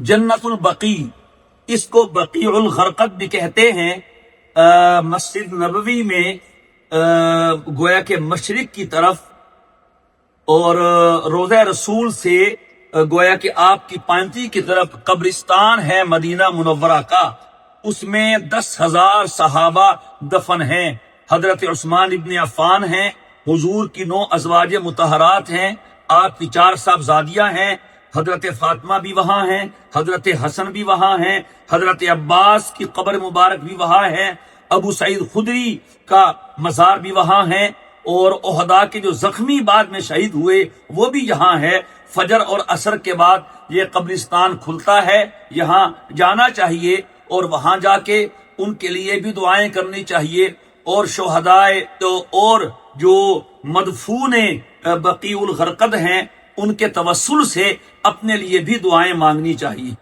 جنت البقی، اس کو بقیع الغرقد بھی کہتے ہیں۔ مسجد نبوی میں گویا کہ مشرق کی طرف اور روضہ رسول سے گویا کہ آپ کی پانتی کی طرف قبرستان ہے مدینہ منورہ کا، اس میں 10,000 صحابہ دفن ہیں۔ حضرت عثمان ابن عفان ہیں، حضور کی 9 ازواج مطہرات ہیں، آپ کی 4 صاحبزادیاں ہیں، حضرت فاطمہ بھی وہاں ہیں، حضرت حسن بھی وہاں ہیں، حضرت عباس کی قبر مبارک بھی وہاں ہے، ابو سعید خدری کا مزار بھی وہاں ہے، اور احد کے جو زخمی بعد میں شہید ہوئے وہ بھی یہاں ہے۔ فجر اور عصر کے بعد یہ قبرستان کھلتا ہے، یہاں جانا چاہیے اور وہاں جا کے ان کے لیے بھی دعائیں کرنی چاہیے، اور شہدائے اور جو مدفون بقیع الغرقد ہیں ان کے توسل سے اپنے لیے بھی دعائیں مانگنی چاہیے۔